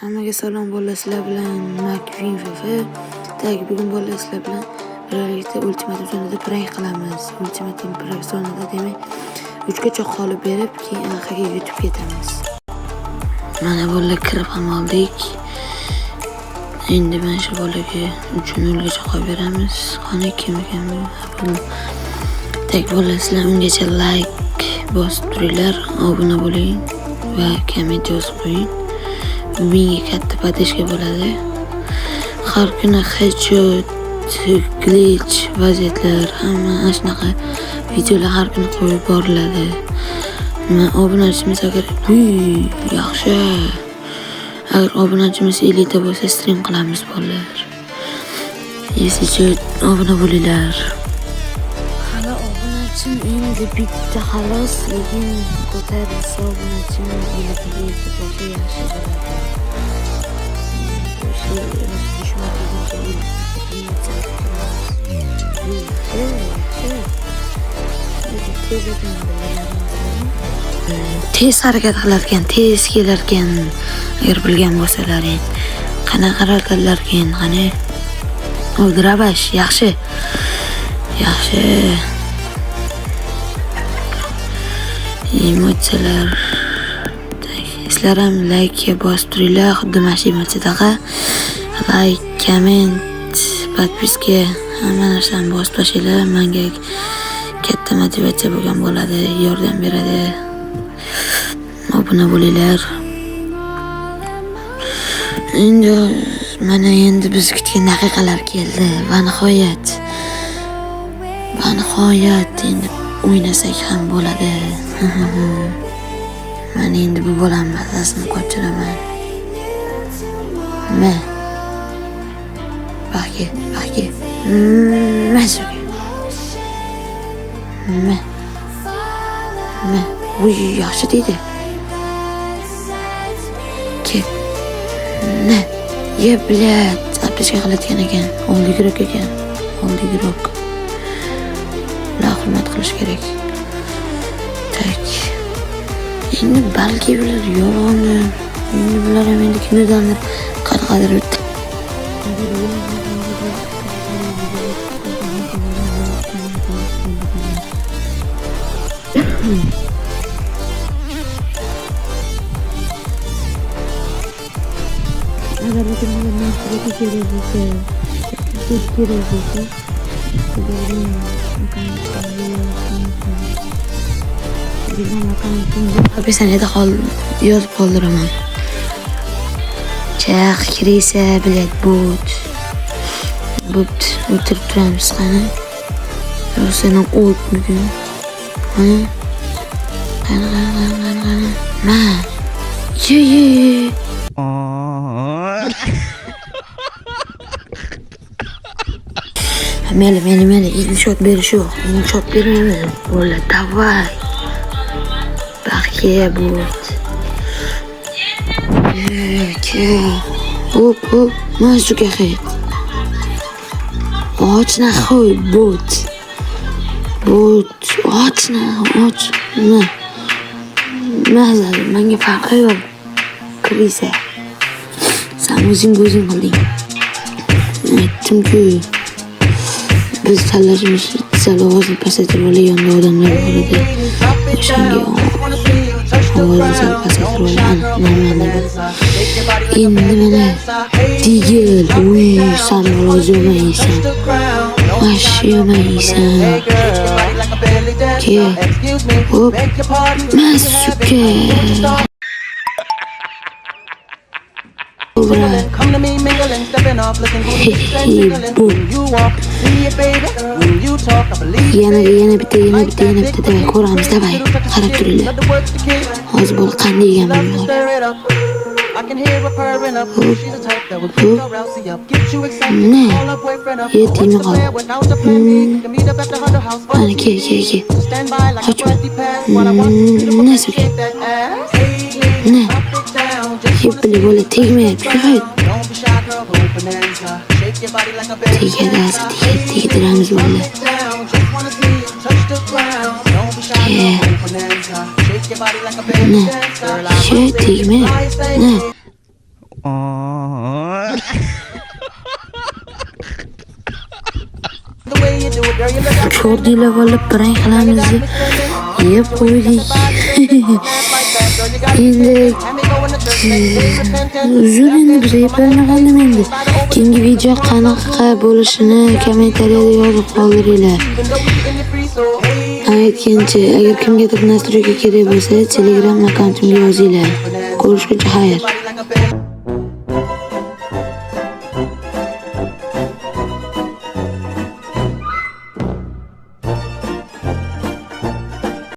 Hammaga salom bolalar, sizlar bilan Makvin Fefe. Bugun bolalar sizlar bilan birgalikda ultimatum zonada prank qilamiz. Ultimatum prank zonada demak 3 gacha qolib berib, keyin anaqaga yutib ketamiz. Mana bolalar kirib ham oldik. Endi mana shu bolaga 3-0 gacha qo'yib beramiz. Qani kim ekan bu? Bolalar sizlar ungacha like bosib turinglar, obuna bo'ling va komment yozib qo'ying. Menga katta podeshka bo'ladi. Har kuni headshot, glitch, vaziyatlar, hamma shunaqa videolar har kuni qo'yib boriladi. Men obunachimiz agar yaxshi. Agar obunachimiz 50 ta bo'lsa stream qilamiz bolalar. Sizcha obuna bo'linglar. Hali obunachim endi bitta xolos, lekin ko'tarilsa obunachim 50 ta bo'lsa yaxshi bo'ladi. Tez harakat qilarkan, tez kelarkan, agar bilgan bo'lsalaring. Qanaqa harakatlarkan, qani? O'ldirabash, yaxshi. Yaxshi. Emotsiyalar. Sizlar ham like bosib turinglar, xuddi mana shu emotsiyadaqa. Like, comment, podpiska, hamma narsani bosib tashlaylar. Menga katta motivatsiya bo'lgan bo'ladi, yordam beradi. Obuna bo'linglar. Endi biz kutgan daqiqalar keldi va nihoyat endi o'ynasak ham bo'ladi. Men endi bu bolam mazasini qochiraman. Baxki. Uy, yaxshi deydi. Ket. Ye, blядь, apishga qiladigan ekan. Oldigroq ekan. Oldigroq. Ular hurmat qilish kerak. Tak. Endi balki bular yolg'onni. Endi bular ham endi kimnidandir qadr o'tdi. Agar bu hapishanada yozib qoldiraman. Chaq kirisa bilet but o'tirib turamiz qani. Seni o't bugun. Qani. Ye. Meli, inshot berish yo'q. Inshot bermaymiz. Bo'la, davay. Baxya but. Hop, mazzuga xet. Ochna xo'y but. Ochna. Mazali, menga farqi yo'q. Kirisa. Sen o'zing qilding. Aytdim-ku. Biz tanlashimiz sal ovozni pasaytirib olay, yonda odamlar bor edi. O'shanga ovozni sal pasaytirib olay, normalniy. Endi mana digil, san rozi yo'maysan. Ashi yo'maysan. Ke. Hop. Masuka. Come to me mingling, stepping off, looking good, you walk, see it baby, when you talk, I believe yana bitta davay ko'ramiz, davay, qarab turinglar. Hozir bo'l qanday ekan bu. I can hear her purring up, she's a type that would keep her rousey up, get you excited, call her boyfriend up, without the plan B, can meet up at the Hunter house, stand by like a birthday pass, what I want you to take that ass, Yepli bola tegmayapti. Don't be shy girl, go bonanza. Shake your body like a baby. Tegdiramiz bola. Touch the ground. Don't be shy girl, go bonanza. Shake your body like a baby. Shake tegma. Ko'rdinglar bola, prank qilamiz yeb qo'ydik. Endi uzr, endi biz yepolmagandim endi. Keyingi video qanaqa bo'lishini kommentariyada yozib qoldiringlar. Aytgancha, agar kimgadir nastroyga kerak bo'lsa, Telegram akkauntimga yozinglar. Ko'rishguncha xayr.